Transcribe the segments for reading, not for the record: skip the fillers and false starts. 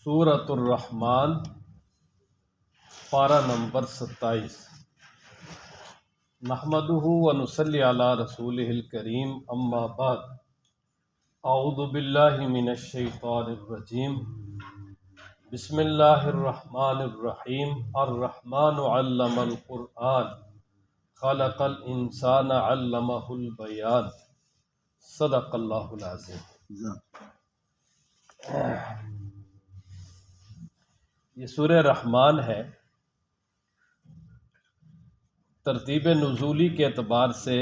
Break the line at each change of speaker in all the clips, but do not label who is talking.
سورۃ الرحمن پارہ نمبر 27۔ نحمدہ ونصلی علی رسولہ الکریم، اما بعد، اعوذ باللہ من الشیطان الرجیم، بسم اللہ الرحمن الرحیم۔ الرحمن علم القرآن، خلق الانسان علمہ البیان، صدق اللہ العظیم۔ یہ سورہ رحمان ہے۔ ترتیب نزولی کے اعتبار سے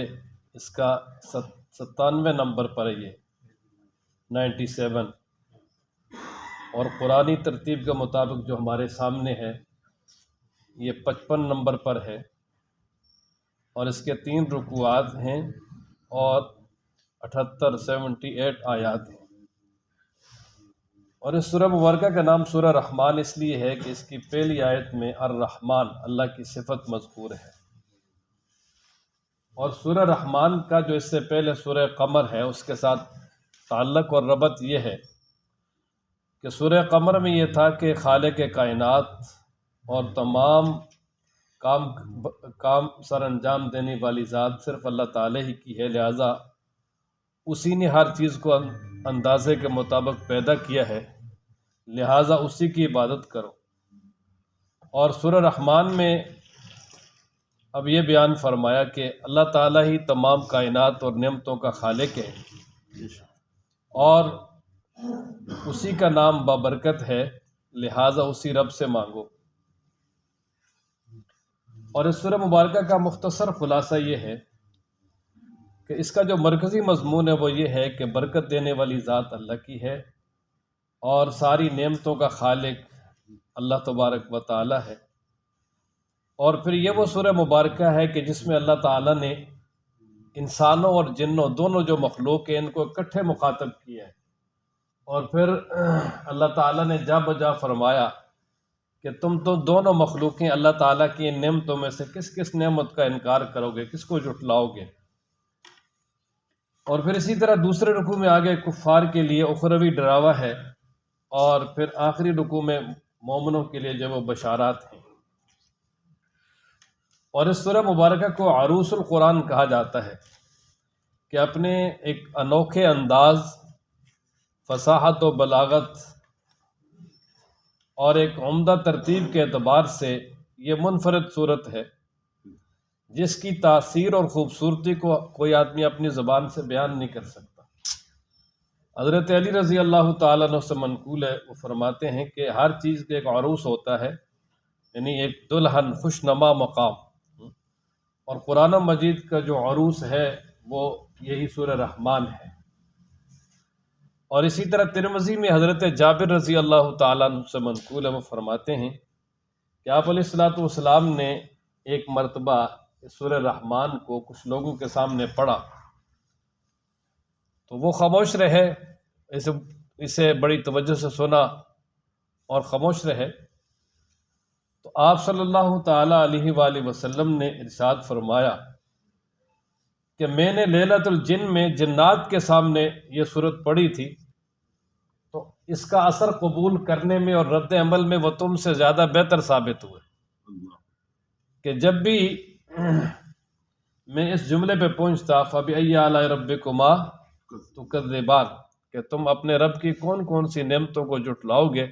اس کا 97 نمبر پر ہے، یہ 97، اور قرآنی ترتیب کے مطابق جو ہمارے سامنے ہے یہ 55 نمبر پر ہے، اور اس کے 3 رکوعات ہیں اور 78 آیات ہیں۔ اور اس سورہ مبارکہ کا نام سورہ رحمان اس لیے ہے کہ اس کی پہلی آیت میں الرحمن اللہ کی صفت مذکور ہے، اور سورہ رحمان کا جو اس سے پہلے سورہ قمر ہے اس کے ساتھ تعلق اور ربط یہ ہے کہ سورہ قمر میں یہ تھا کہ خالق کائنات اور تمام کام سر انجام دینے والی ذات صرف اللہ تعالی ہی کی ہے، لہٰذا اسی نے ہر چیز کو اندازے کے مطابق پیدا کیا ہے، لہٰذا اسی کی عبادت کرو۔ اور سورہ رحمان میں اب یہ بیان فرمایا کہ اللہ تعالیٰ ہی تمام کائنات اور نعمتوں کا خالق ہے، اور اسی کا نام بابرکت ہے، لہٰذا اسی رب سے مانگو۔ اور اس سورہ مبارکہ کا مختصر خلاصہ یہ ہے کہ اس کا جو مرکزی مضمون ہے وہ یہ ہے کہ برکت دینے والی ذات اللہ کی ہے، اور ساری نعمتوں کا خالق اللہ تبارک و تعالی ہے۔ اور پھر یہ وہ سورہ مبارکہ ہے کہ جس میں اللہ تعالیٰ نے انسانوں اور جنوں دونوں جو مخلوق ہیں ان کو اکٹھے مخاطب کیا ہے، اور پھر اللہ تعالیٰ نے جا بجا فرمایا کہ تم تو دونوں مخلوقیں اللہ تعالیٰ کی ان نعمتوں میں سے کس کس نعمت کا انکار کرو گے، کس کو جھٹلاؤ گے۔ اور پھر اسی طرح دوسرے رکوع میں آگے کفار کے لیے اخروی ڈراوا ہے، اور پھر آخری رکوع میں مومنوں کے لیے جو وہ بشارات ہیں۔ اور اس سورہ مبارکہ کو عروس القرآن کہا جاتا ہے کہ اپنے ایک انوکھے انداز، فصاحت و بلاغت اور ایک عمدہ ترتیب کے اعتبار سے یہ منفرد صورت ہے جس کی تاثیر اور خوبصورتی کو کوئی آدمی اپنی زبان سے بیان نہیں کر سکتا۔ حضرت علی رضی اللہ تعالیٰ عنہ سے منقول ہے، وہ فرماتے ہیں کہ ہر چیز کا ایک عروس ہوتا ہے، یعنی ایک دلہن خوش نما مقام، اور قرآن مجید کا جو عروس ہے وہ یہی سورہ رحمان ہے۔ اور اسی طرح ترمذی میں حضرت جابر رضی اللہ تعالیٰ عنہ سے منقول ہے، وہ فرماتے ہیں کہ آپ علیہ الصلوۃ والسلام نے ایک مرتبہ سورہ رحمان کو کچھ لوگوں کے سامنے پڑھا تو وہ خاموش رہے، اسے بڑی توجہ سے سنا اور خاموش رہے، تو آپ صلی اللہ تعالیٰ علیہ وآلہ وسلم نے ارشاد فرمایا کہ میں نے لیلۃ الجن میں جنات کے سامنے یہ صورت پڑھی تھی، تو اس کا اثر قبول کرنے میں اور رد عمل میں وہ تم سے زیادہ بہتر ثابت ہوئے، کہ جب بھی میں اس جملے پہ پہنچتا فَبِأَيِّ آلَاءِ رَبِّكُمَا تُكَذِّبَانِ، کہ تم اپنے رب کی کون کون سی نعمتوں کو جھٹلاؤ گے،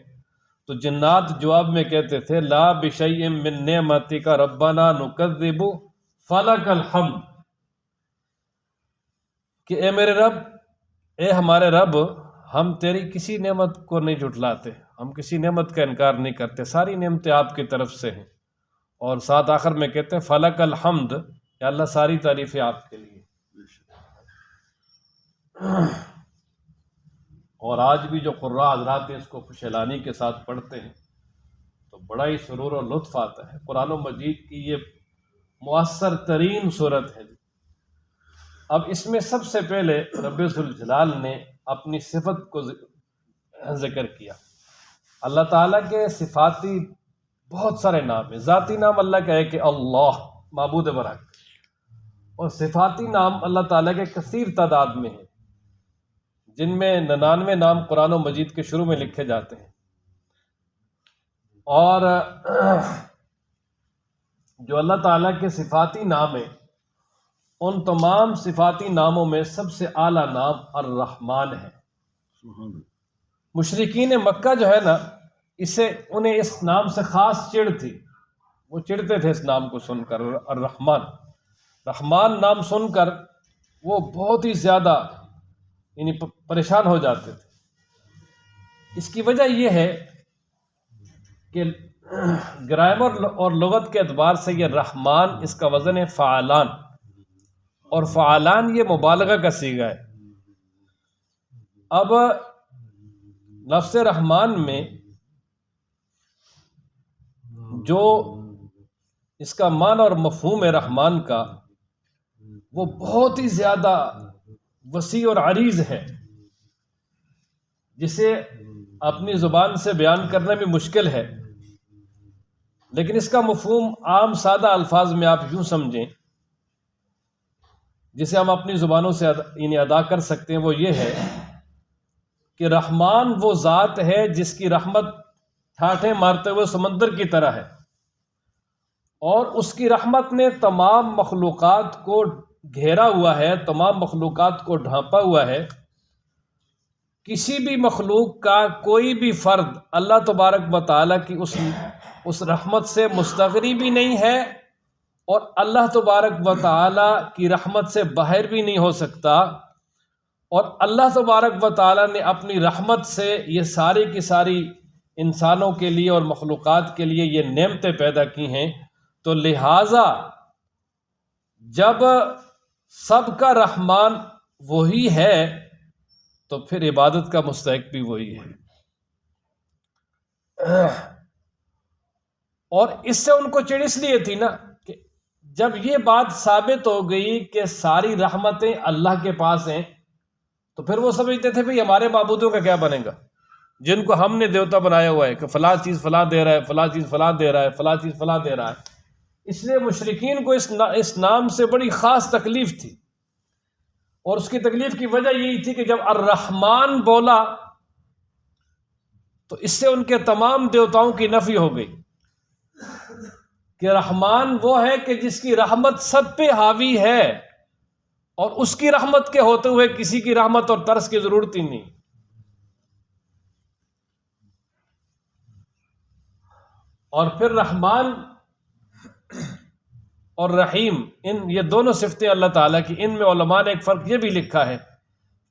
تو جنات جواب میں کہتے تھے لا بِشَيْءٍ مِّن نِعْمَتِكَ رَبَّنَا نُكَذِّبُ فَلَكَ الْحَمْدُ، کہ اے میرے رب، اے ہمارے رب، ہم تیری کسی نعمت کو نہیں جھٹلاتے، ہم کسی نعمت کا انکار نہیں کرتے، ساری نعمتیں آپ کی طرف سے ہیں۔ اور ساتھ آخر میں کہتے ہیں فَلَكَ الْحَمْدُ، یا اللہ ساری تعریفیں آپ کے لیے۔ اور آج بھی جو قراء حضرات اس کو خوشحالانی کے ساتھ پڑھتے ہیں تو بڑا ہی سرور اور لطف آتا ہے۔ قرآن مجید کی یہ مؤثر ترین صورت ہے۔ اب اس میں سب سے پہلے رب ذوالجلال نے اپنی صفت کو ذکر کیا۔ اللہ تعالیٰ کے صفاتی بہت سارے نام ہیں، ذاتی نام اللہ کا ہے کہ اللہ معبود برحق، اور صفاتی نام اللہ تعالیٰ کے کثیر تعداد میں ہیں، جن میں 99 نام قرآن و مجید کے شروع میں لکھے جاتے ہیں۔ اور جو اللہ تعالیٰ کے صفاتی نام ہیں، ان تمام صفاتی ناموں میں سب سے اعلیٰ نام الرحمن ہے۔ مشرکین مکہ جو ہے نا، انہیں اس نام سے خاص چڑ تھی، وہ چڑھتے تھے اس نام کو سن کر، الرحمن، رحمان نام سن کر وہ بہت ہی زیادہ یعنی پریشان ہو جاتے تھے۔ اس کی وجہ یہ ہے کہ گرامر اور لغت کے اعتبار سے یہ رحمان، اس کا وزن ہے فعلان، اور فعلان یہ مبالغہ کا صیغہ ہے۔ اب لفظ رحمان میں جو اس کا معنی اور مفہوم ہے رحمان کا، وہ بہت ہی زیادہ وسیع اور عریض ہے، جسے اپنی زبان سے بیان کرنا بھی مشکل ہے۔ لیکن اس کا مفہوم عام سادہ الفاظ میں آپ یوں سمجھیں، جسے ہم اپنی زبانوں سے ادا کر سکتے ہیں، وہ یہ ہے کہ رحمان وہ ذات ہے جس کی رحمت ٹھاٹھیں مارتے ہوئے سمندر کی طرح ہے، اور اس کی رحمت نے تمام مخلوقات کو گھیرا ہوا ہے، تمام مخلوقات کو ڈھانپا ہوا ہے۔ کسی بھی مخلوق کا کوئی بھی فرد اللہ تبارک و تعالیٰ کی اس رحمت سے مستغنی بھی نہیں ہے، اور اللہ تبارک و تعالیٰ کی رحمت سے باہر بھی نہیں ہو سکتا۔ اور اللہ تبارک و تعالیٰ نے اپنی رحمت سے یہ ساری کی ساری انسانوں کے لیے اور مخلوقات کے لیے یہ نعمتیں پیدا کی ہیں، تو لہٰذا جب سب کا رحمان وہی ہے تو پھر عبادت کا مستحق بھی وہی ہے۔ اور اس سے ان کو چڑ اس لیے تھی نا کہ جب یہ بات ثابت ہو گئی کہ ساری رحمتیں اللہ کے پاس ہیں، تو پھر وہ سمجھتے تھے بھئی ہمارے معبودوں کا کیا بنے گا، جن کو ہم نے دیوتا بنایا ہوا ہے کہ فلاں چیز فلاں دے رہا ہے، فلاں چیز فلاں دے رہا ہے، فلاں چیز فلاں دے رہا ہے۔ اس لیے مشرکین کو اس نام سے بڑی خاص تکلیف تھی، اور اس کی تکلیف کی وجہ یہی تھی کہ جب الرحمن بولا تو اس سے ان کے تمام دیوتاؤں کی نفی ہو گئی، کہ رحمان وہ ہے کہ جس کی رحمت سب پہ حاوی ہے، اور اس کی رحمت کے ہوتے ہوئے کسی کی رحمت اور ترس کی ضرورت ہی نہیں۔ اور پھر رحمان اور رحیم، یہ دونوں صفتیں اللہ تعالیٰ کی، ان میں علماء نے ایک فرق یہ بھی لکھا ہے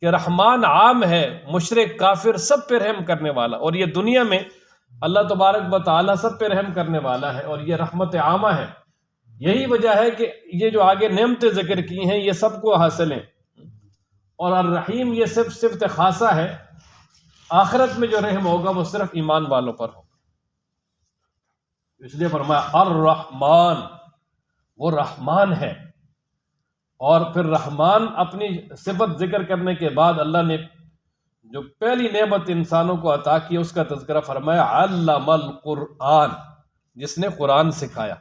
کہ رحمان عام ہے، مشرک کافر سب پہ رحم کرنے والا، اور یہ دنیا میں اللہ تبارک و تعالیٰ سب پہ رحم کرنے والا ہے، اور یہ رحمت عامہ ہے۔ یہی وجہ ہے کہ یہ جو آگے نعمتیں ذکر کی ہیں یہ سب کو حاصل ہیں، اور الرحیم یہ صرف صفت خاصہ ہے، آخرت میں جو رحم ہوگا وہ صرف ایمان والوں پر ہوگا۔ اس لیے فرمایا الرحمن، وہ رحمان ہے۔ اور پھر رحمان اپنی صفت ذکر کرنے کے بعد اللہ نے جو پہلی نعمت انسانوں کو عطا کی اس کا تذکرہ فرمایا علم القرآن، جس نے قرآن سکھایا،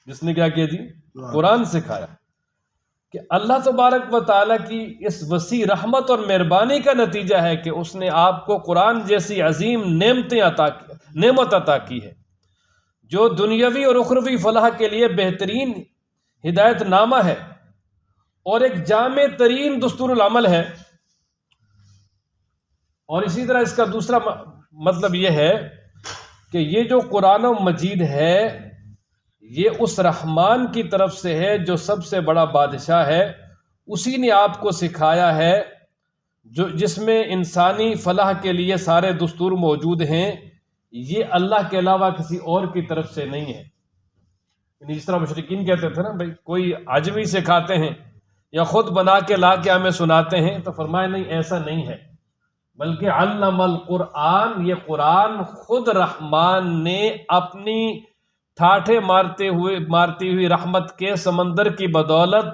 جس نے کیا کیا جی؟ قرآن سکھایا۔ کہ اللہ تبارک و تعالیٰ کی اس وسیع رحمت اور مہربانی کا نتیجہ ہے کہ اس نے آپ کو قرآن جیسی عظیم نعمت عطا کی ہے، جو دنیاوی اور اخروی فلاح کے لیے بہترین ہدایت نامہ ہے، اور ایک جامع ترین دستور العمل ہے۔ اور اسی طرح اس کا دوسرا مطلب یہ ہے کہ یہ جو قرآن مجید ہے یہ اس رحمان کی طرف سے ہے جو سب سے بڑا بادشاہ ہے، اسی نے آپ کو سکھایا ہے، جس میں انسانی فلاح کے لیے سارے دستور موجود ہیں، یہ اللہ کے علاوہ کسی اور کی طرف سے نہیں ہے۔ یعنی جس طرح مشرکین کہتے تھے نا بھائی کوئی عجمی سکھاتے ہیں یا خود بنا کے لا کے ہمیں سناتے ہیں، تو فرمایا نہیں، ایسا نہیں ہے، بلکہ علم القرآن، یہ قرآن خود رحمان نے اپنی ٹھاٹھے مارتی ہوئی رحمت کے سمندر کی بدولت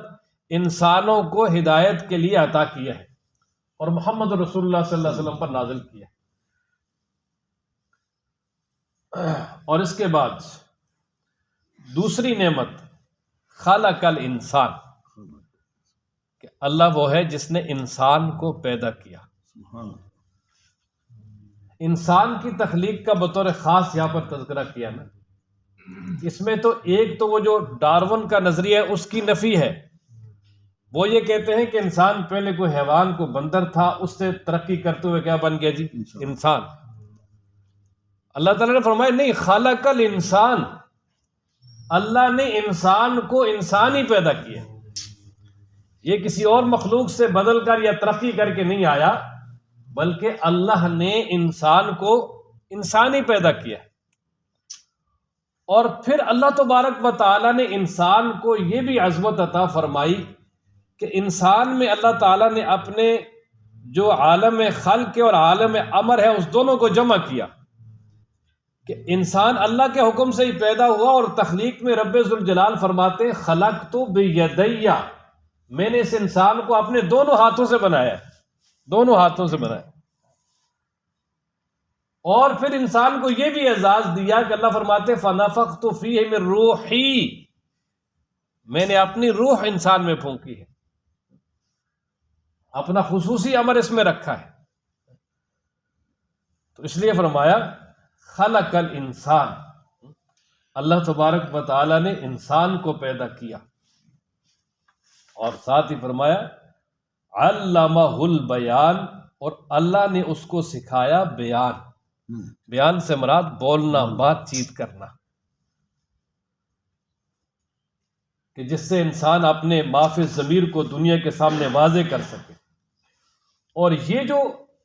انسانوں کو ہدایت کے لیے عطا کیا ہے، اور محمد رسول اللہ صلی اللہ علیہ وسلم پر نازل کیا۔ اور اس کے بعد دوسری نعمت خلق الانسان، کہ اللہ وہ ہے جس نے انسان کو پیدا کیا۔ انسان کی تخلیق کا بطور خاص یہاں پر تذکرہ کیا نا، اس میں تو ایک تو وہ جو ڈارون کا نظریہ ہے اس کی نفی ہے، وہ یہ کہتے ہیں کہ انسان پہلے کوئی حیوان کو بندر تھا، اس سے ترقی کرتے ہوئے کیا بن گیا جی؟ انسان۔ اللہ تعالیٰ نے فرمایا نہیں، خلق الانسان، اللہ نے انسان کو انسان ہی پیدا کیا، یہ کسی اور مخلوق سے بدل کر یا ترقی کر کے نہیں آیا، بلکہ اللہ نے انسان کو انسان ہی پیدا کیا۔ اور پھر اللہ تبارک و تعالیٰ نے انسان کو یہ بھی عظمت عطا فرمائی کہ انسان میں اللہ تعالیٰ نے اپنے جو عالم خلق اور عالم امر ہے اس دونوں کو جمع کیا، کہ انسان اللہ کے حکم سے ہی پیدا ہوا، اور تخلیق میں رب ذوالجلال فرماتے ہیں خلقت بیدی، میں نے اس انسان کو اپنے دونوں ہاتھوں سے بنایا، دونوں ہاتھوں سے بنایا۔ اور پھر انسان کو یہ بھی اعزاز دیا کہ اللہ فرماتے فنفخت فیہ من روحی، میں نے اپنی روح انسان میں پھونکی ہے، اپنا خصوصی امر اس میں رکھا ہے، تو اس لیے فرمایا خلق الانسان، اللہ تبارک و تعالی نے انسان کو پیدا کیا، اور ساتھ ہی فرمایا علمہ البیان، اور اللہ نے اس کو سکھایا بیان۔ بیان سے مراد بولنا، بات چیت کرنا، کہ جس سے انسان اپنے ما فی الضمیر کو دنیا کے سامنے واضح کر سکے۔ اور یہ جو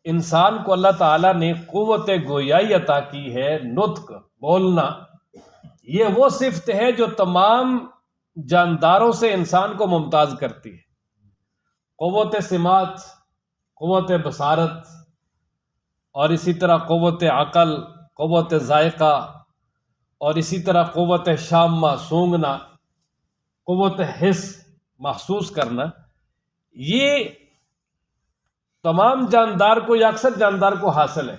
انسان کو اللہ تعالیٰ نے قوت گویائی عطا کی ہے، نطق، بولنا، یہ وہ صفت ہے جو تمام جانداروں سے انسان کو ممتاز کرتی ہے۔ قوت سماعت، قوت بصارت، اور اسی طرح قوت عقل، قوت ذائقہ، اور اسی طرح قوت شامہ، سونگھنا، قوت حس، محسوس کرنا، یہ تمام جاندار کو یا اکثر جاندار کو حاصل ہے،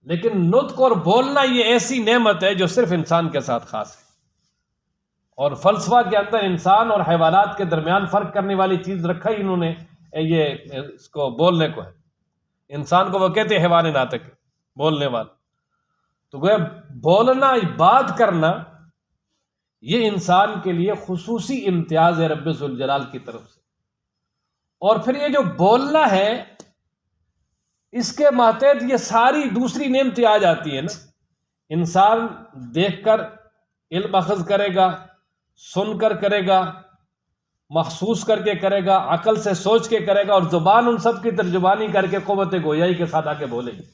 لیکن نطق اور بولنا یہ ایسی نعمت ہے جو صرف انسان کے ساتھ خاص ہے۔ اور فلسفہ کے اندر انسان اور حیوانات کے درمیان فرق کرنے والی چیز رکھا ہی انہوں نے، یہ اس کو بولنے کو ہے۔ انسان کو وہ کہتے ہیں حیوان ناطق، بولنے والا، تو گویا بولنا، بات کرنا، یہ انسان کے لیے خصوصی امتیاز ہے رب ذوالجلال کی طرف سے۔ اور پھر یہ جو بولنا ہے، اس کے ماتحت یہ ساری دوسری نعمتیں آ جاتی ہیں نا۔ انسان دیکھ کر علم اخذ کرے گا، سن کر کرے گا، محسوس کر کے کرے گا، عقل سے سوچ کے کرے گا، اور زبان ان سب کی ترجمانی کر کے قوت گویائی کے ساتھ آ کے بولے گی۔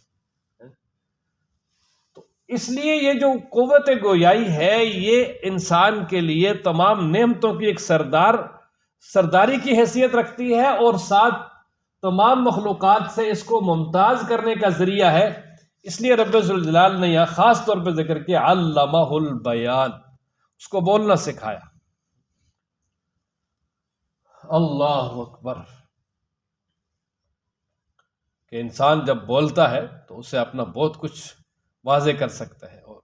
تو اس لیے یہ جو قوت گویائی ہے، یہ انسان کے لیے تمام نعمتوں کی ایک سرداری کی حیثیت رکھتی ہے، اور ساتھ تمام مخلوقات سے اس کو ممتاز کرنے کا ذریعہ ہے۔ اس لیے رب ذوالجلال نے یہاں خاص طور پر ذکر کیا علمہ البیان، اس کو بولنا سکھایا۔ اللہ اکبر، کہ انسان جب بولتا ہے تو اسے اپنا بہت کچھ واضح کر سکتا ہے، اور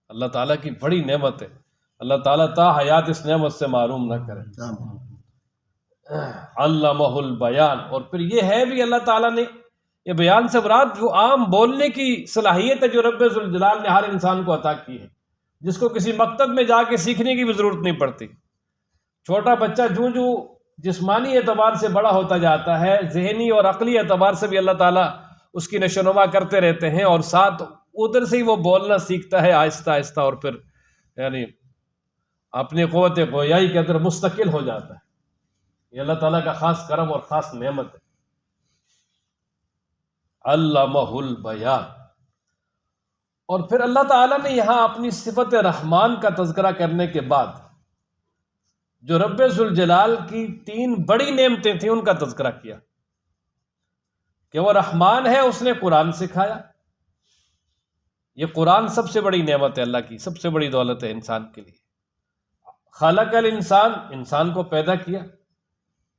اللہ تعالیٰ کی بڑی نعمت ہے، اللہ تعالیٰ تا حیات اس نعمت سے معروم نہ کرے۔ علمہ البیان، اور پھر یہ ہے بھی اللہ تعالیٰ نے، یہ بیان سے مراد وہ عام بولنے کی صلاحیت ہے جو رب ذوالجلال نے ہر انسان کو عطا کی ہے، جس کو کسی مکتب میں جا کے سیکھنے کی بھی ضرورت نہیں پڑتی۔ چھوٹا بچہ جو جسمانی اعتبار سے بڑا ہوتا جاتا ہے، ذہنی اور عقلی اعتبار سے بھی اللہ تعالیٰ اس کی نشوونما کرتے رہتے ہیں، اور ساتھ ادھر سے ہی وہ بولنا سیکھتا ہے آہستہ آہستہ، اور پھر یعنی اپنی قوت گویائی کے اندر مستقل ہو جاتا ہے۔ یہ اللہ تعالیٰ کا خاص کرم اور خاص نعمت ہے۔ علمہ البیان، اور پھر اللہ تعالیٰ نے یہاں اپنی صفت رحمان کا تذکرہ کرنے کے بعد جو رب ذوالجلال کی 3 بڑی نعمتیں تھیں ان کا تذکرہ کیا، کہ وہ رحمان ہے، اس نے قرآن سکھایا۔ یہ قرآن سب سے بڑی نعمت ہے، اللہ کی سب سے بڑی دولت ہے انسان کے لیے۔ خلق الانسان، انسان کو پیدا کیا،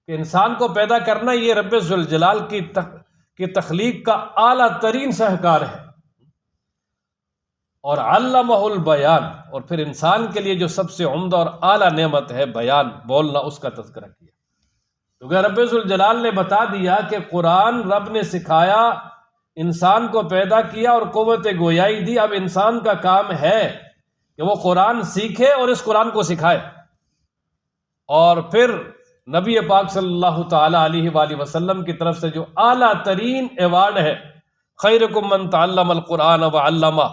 کہ انسان کو پیدا کرنا یہ رب ذوالجلال کی تخلیق کا اعلیٰ ترین شاہکار ہے۔ اور علمہ البیان، اور پھر انسان کے لیے جو سب سے عمدہ اور اعلیٰ نعمت ہے بیان، بولنا، اس کا تذکرہ کیا۔ تو کہ رب ذوالجلال نے بتا دیا کہ قرآن رب نے سکھایا انسان کو پیدا کیا اور قوت گویائی دی، اب انسان کا کام ہے کہ وہ قرآن سیکھے اور اس قرآن کو سکھائے۔ اور پھر نبی پاک صلی اللہ تعالی علیہ وآلہ وسلم کی طرف سے جو اعلیٰ ترین ایوارڈ ہے، خیرکم من تعلم القرآن وعلمہ،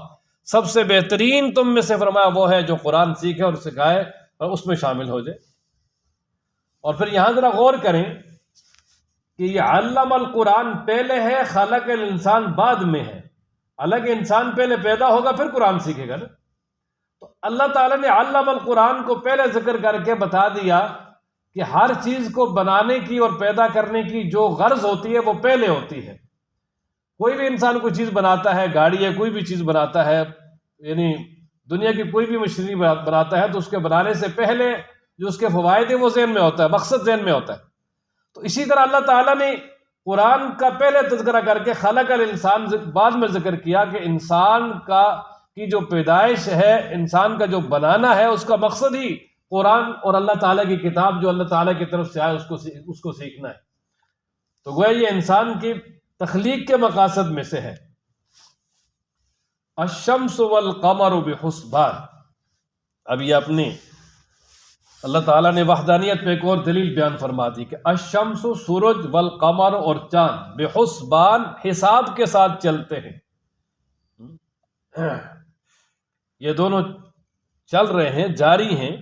سب سے بہترین تم میں سے فرمایا وہ ہے جو قرآن سیکھے اور سکھائے اور اس میں شامل ہو جائے۔ اور پھر یہاں ذرا غور کریں کہ یہ علم القرآن پہلے ہے، خلق الانسان بعد میں ہے۔ حالانکہ انسان پہلے پیدا ہوگا پھر قرآن سیکھے گا نا۔ تو اللہ تعالیٰ نے علم القرآن کو پہلے ذکر کر کے بتا دیا کہ ہر چیز کو بنانے کی اور پیدا کرنے کی جو غرض ہوتی ہے وہ پہلے ہوتی ہے۔ کوئی بھی انسان کوئی چیز بناتا ہے، گاڑی ہے، کوئی بھی چیز بناتا ہے، یعنی دنیا کی کوئی بھی مشینری بناتا ہے، تو اس کے بنانے سے پہلے جو اس کے فوائد ہیں وہ ذہن میں ہوتا ہے، مقصد ذہن میں ہوتا ہے۔ تو اسی طرح اللہ تعالیٰ نے قرآن کا پہلے تذکرہ کر کے خلق الانسان بعد میں ذکر کیا کہ انسان کی جو پیدائش ہے، انسان کا جو بنانا ہے، اس کا مقصد ہی قرآن اور اللہ تعالیٰ کی کتاب جو اللہ تعالیٰ کی طرف سے آئے اس کو سیکھنا ہے۔ تو گویا یہ انسان کی تخلیق کے مقاصد میں سے ہے۔ الشمس والقمر بحسبان، اب یہ اپنی اللہ تعالیٰ نے وحدانیت پہ ایک اور دلیل بیان فرما دی کہ الشمس سورج والقمر اور چاند بحسبان حساب کے ساتھ چلتے ہیں۔ یہ دونوں چل رہے ہیں، جاری ہیں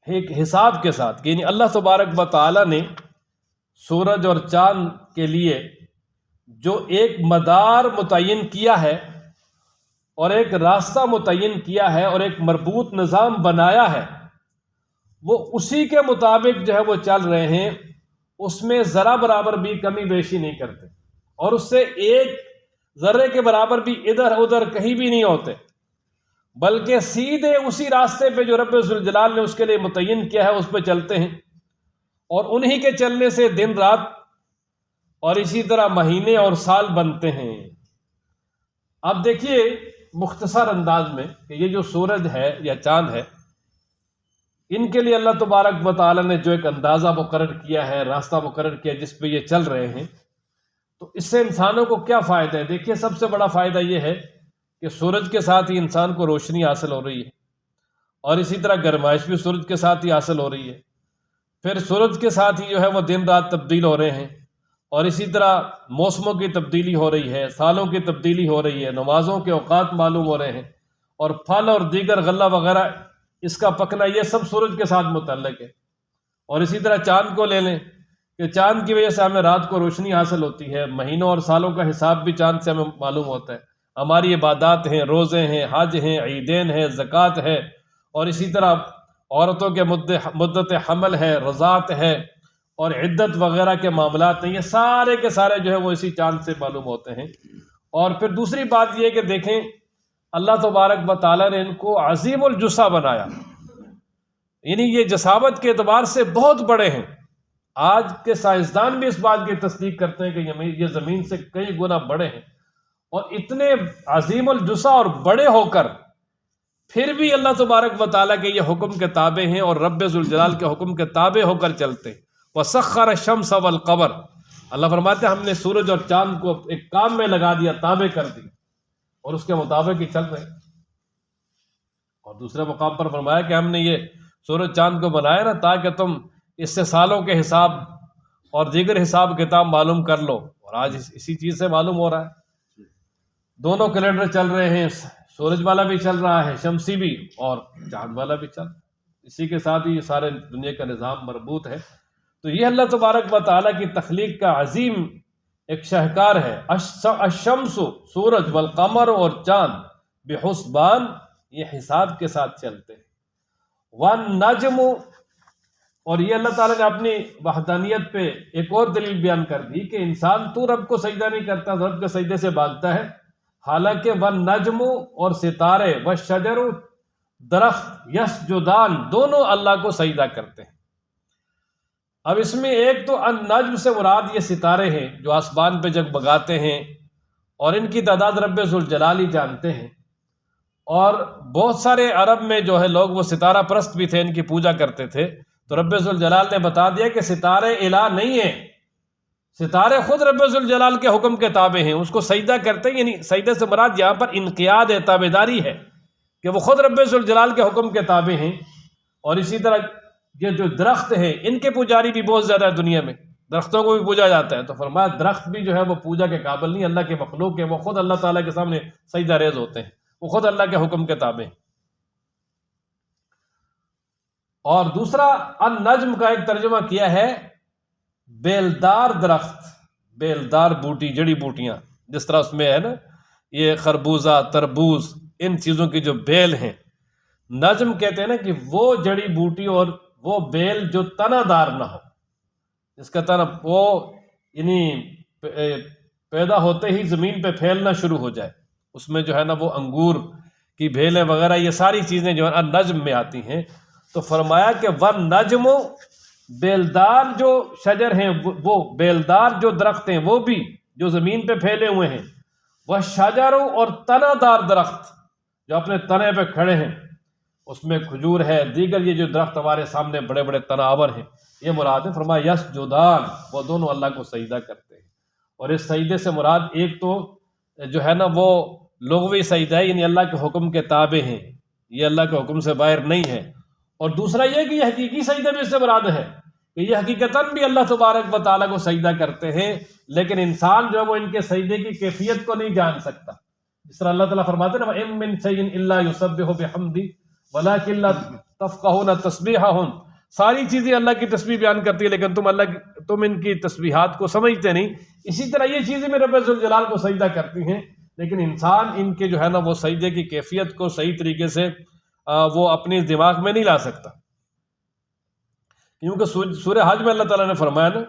ایک حساب کے ساتھ، یعنی اللہ تبارک و تعالیٰ نے سورج اور چاند کے لیے جو ایک مدار متعین کیا ہے اور ایک راستہ متعین کیا ہے اور ایک مربوط نظام بنایا ہے، وہ اسی کے مطابق جو ہے وہ چل رہے ہیں، اس میں ذرا برابر بھی کمی بیشی نہیں کرتے، اور اس سے ایک ذرے کے برابر بھی ادھر ادھر کہیں بھی نہیں ہوتے، بلکہ سیدھے اسی راستے پہ جو رب ذوالجلال نے اس کے لیے متعین کیا ہے اس پہ چلتے ہیں، اور انہی کے چلنے سے دن رات اور اسی طرح مہینے اور سال بنتے ہیں۔ اب دیکھیے مختصر انداز میں کہ یہ جو سورج ہے یا چاند ہے، ان کے لیے اللہ تبارک و تعالیٰ نے جو ایک اندازہ مقرر کیا ہے، راستہ مقرر کیا جس پہ یہ چل رہے ہیں، تو اس سے انسانوں کو کیا فائدہ ہے؟ دیکھیے سب سے بڑا فائدہ یہ ہے کہ سورج کے ساتھ ہی انسان کو روشنی حاصل ہو رہی ہے، اور اسی طرح گرمائش بھی سورج کے ساتھ ہی حاصل ہو رہی ہے، پھر سورج کے ساتھ ہی جو ہے وہ دن رات تبدیل ہو رہے ہیں، اور اسی طرح موسموں کی تبدیلی ہو رہی ہے، سالوں کی تبدیلی ہو رہی ہے، نمازوں کے اوقات معلوم ہو رہے ہیں، اور پھل اور دیگر غلہ وغیرہ اس کا پکنا یہ سب سورج کے ساتھ متعلق ہے۔ اور اسی طرح چاند کو لے لیں کہ چاند کی وجہ سے ہمیں رات کو روشنی حاصل ہوتی ہے، مہینوں اور سالوں کا حساب بھی چاند سے ہمیں معلوم ہوتا ہے، ہماری عبادات ہیں، روزے ہیں، حج ہیں، عیدین ہیں، زکوٰۃ ہے، اور اسی طرح عورتوں کے مدت حمل ہے، رضاعت ہے، اور عدت وغیرہ کے معاملات ہیں، یہ سارے کے سارے جو ہے وہ اسی چاند سے معلوم ہوتے ہیں۔ اور پھر دوسری بات یہ کہ دیکھیں اللہ تبارک و تعالیٰ نے ان کو عظیم الجثہ بنایا، یعنی یہ جسامت کے اعتبار سے بہت بڑے ہیں۔ آج کے سائنسدان بھی اس بات کی تصدیق کرتے ہیں کہ یہ زمین سے کئی گنا بڑے ہیں، اور اتنے عظیم الجثہ اور بڑے ہو کر پھر بھی اللہ تبارک و تعالیٰ کے یہ حکم کے تابع ہیں اور رب ذوالجلال کے حکم کے تابع ہو کر چلتے ہیں۔ وَسَخَّرَ الشَّمْسَ وَالْقَمَرَ، اللہ فرماتے ہیں ہم نے سورج اور چاند کو ایک کام میں لگا دیا، تابع کر دیا، اور اس کے مطابق ہی چل رہے ہیں۔ اور دوسرے مقام پر فرمایا کہ ہم نے یہ سورج چاند کو بنایا نا تاکہ تم اس سے سالوں کے حساب اور دیگر حساب کتاب معلوم کر لو، اور آج اسی چیز سے معلوم ہو رہا ہے۔ دونوں کیلنڈر چل رہے ہیں، سورج والا بھی چل رہا ہے، شمسی بھی، اور چاند والا بھی چل، اسی کے ساتھ ہی یہ سارے دنیا کا نظام مربوط ہے۔ تو یہ اللہ تبارک و تعالیٰ کی تخلیق کا عظیم ایک شاہکار ہے۔ الشمس سورج والقمر اور چاند بحسبان، یہ حساب کے ساتھ چلتے ہیں۔ والنجم، اور یہ اللہ تعالیٰ نے اپنی وحدانیت پہ ایک اور دلیل بیان کر دی کہ انسان تو رب کو سجدہ نہیں کرتا، رب کے سجدے سے بھاگتا ہے، حالانکہ والنجم اور ستارے، والشجر درخت، یسجدان دونوں اللہ کو سجدہ کرتے ہیں۔ اب اس میں ایک تو النجم سے مراد یہ ستارے ہیں جو آسمان پہ جگمگاتے ہیں، اور ان کی تعداد رب ذوالجلال ہی جانتے ہیں، اور بہت سارے عرب میں جو ہے لوگ وہ ستارہ پرست بھی تھے، ان کی پوجا کرتے تھے، تو رب ذوالجلال نے بتا دیا کہ ستارے الہ نہیں ہیں، ستارے خود رب ذوالجلال کے حکم کے تابع ہیں، اس کو سجدہ کرتے ہیں، یعنی سجدے سے مراد یہاں پر انقیاد ہے، تابعداری ہے کہ وہ خود رب ذوالجلال کے حکم کے تابع ہیں۔ اور اسی طرح یہ جو درخت ہیں ان کے پجاری بھی بہت زیادہ ہے دنیا میں، درختوں کو بھی پوجا جاتا ہے، تو فرمایا درخت بھی جو ہے وہ پوجا کے قابل نہیں، اللہ کے مخلوق ہے، وہ خود اللہ تعالیٰ کے سامنے سجدہ ریز ہوتے ہیں، وہ خود اللہ کے حکم کے تابع ہیں۔ اور دوسرا النجم کا ایک ترجمہ کیا ہے بیلدار درخت، بیلدار بوٹی، جڑی بوٹیاں، جس طرح اس میں ہے نا یہ خربوزہ، تربوز، ان چیزوں کی جو بیل ہیں، نجم کہتے ہیں نا کہ وہ جڑی بوٹی اور وہ بیل جو تنا دار نہ ہو، جس کا تنا وہ یعنی پیدا ہوتے ہی زمین پہ پھیلنا شروع ہو جائے، اس میں جو ہے نا وہ انگور کی بھیلیں وغیرہ یہ ساری چیزیں جو ہے نجم میں آتی ہیں۔ تو فرمایا کہ وَالنَّجْمُ، بیلدار جو شجر ہیں، وہ بیلدار جو درخت ہیں وہ بھی جو زمین پہ پھیلے ہوئے ہیں، وَالشَّجَرُ، اور تنا دار درخت جو اپنے تنے پہ کھڑے ہیں، اس میں کھجور ہے، دیگر یہ جو درخت ہمارے سامنے بڑے بڑے تناور ہیں، یہ مراد ہے۔ فرمایا یسجدان، وہ دونوں اللہ کو سجدہ کرتے ہیں۔ اور اس سجدے سے مراد ایک تو جو ہے نا وہ لغوی سجدہ ہے، یعنی اللہ کے حکم کے تابع ہیں، یہ اللہ کے حکم سے باہر نہیں ہے، اور دوسرا یہ کہ یہ حقیقی سجدہ بھی اس سے مراد ہے کہ یہ حقیقتاً بھی اللہ تبارک و تعالیٰ کو سجدہ کرتے ہیں، لیکن انسان جو ہے وہ ان کے سجدے کی کیفیت کو نہیں جان سکتا، جس طرح اللہ تعالیٰ فرماتے ہیں وَإِن مِّن شَيْءٍ إِلَّا يُسَبِّحُ بِحَمْدِهِ وَلَٰكِن لَّا تَفْقَهُونَ تَسْبِيحَهُمْ، ساری چیزیں اللہ کی تسبیح بیان کرتی ہے لیکن تم ان کی تسبیحات کو سمجھتے نہیں۔ اسی طرح یہ چیزیں بھی رب ذوالجلال کو سجدہ کرتی ہیں، لیکن انسان ان کے جو ہے نا وہ سجدے کی کیفیت کو صحیح طریقے سے وہ اپنی دماغ میں نہیں لا سکتا، کیونکہ سورہ حج میں اللہ تعالیٰ نے فرمایا نا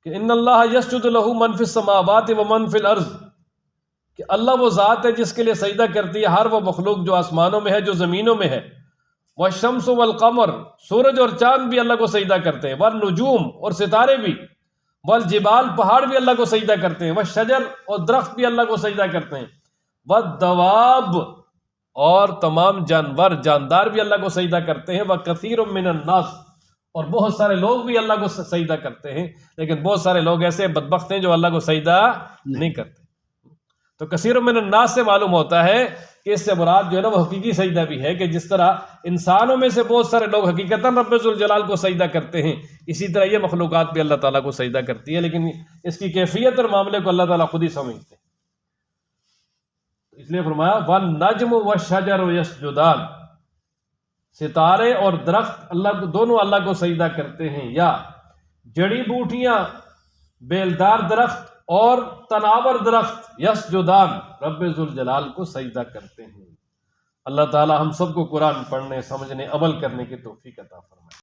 کہ ان اللہ یسجد لہ من فی السماوات ومن فی الارض، کہ اللہ وہ ذات ہے جس کے لیے سجدہ کرتی ہے ہر وہ مخلوق جو آسمانوں میں ہے، جو زمینوں میں ہے، والشمس والقمر، سورج اور چاند بھی اللہ کو سجدہ کرتے ہیں، والنجوم، اور ستارے بھی، والجبال، پہاڑ بھی اللہ کو سجدہ کرتے ہیں، والشجر، اور درخت بھی اللہ کو سجدہ کرتے ہیں، والدواب، اور تمام جانور جاندار بھی اللہ کو سجدہ کرتے ہیں، وَكَثِيرٌ مِّنَ النَّاسِ، اور بہت سارے لوگ بھی اللہ کو سجدہ کرتے ہیں، لیکن بہت سارے لوگ ایسے بدبخت ہیں جو اللہ کو سجدہ نہیں کرتے۔ تو کثیر من الناس سے معلوم ہوتا ہے کہ اس سے مراد جو ہے نا وہ حقیقی سجدہ بھی ہے، کہ جس طرح انسانوں میں سے بہت سارے لوگ حقیقتاً رب ذوالجلال کو سجدہ کرتے ہیں، اسی طرح یہ مخلوقات بھی اللہ تعالیٰ کو سجدہ کرتی ہے، لیکن اس کی کیفیت اور معاملے کو اللہ تعالیٰ خود ہی سمجھتے ہیں۔ اس لیے فرمایا وَالنَّجْمُ وَالشَّجَرُ يَسْجُدَانِ، ستارے اور درخت اللہ کو دونوں اللہ کو سجدہ کرتے ہیں، یا جڑی بوٹیاں، بیلدار درخت اور تناور درخت یسجدان، رب ذوالجلال کو سجدہ کرتے ہیں۔ اللہ تعالی ہم سب کو قرآن پڑھنے، سمجھنے، عمل کرنے کی توفیق عطا فرمائے۔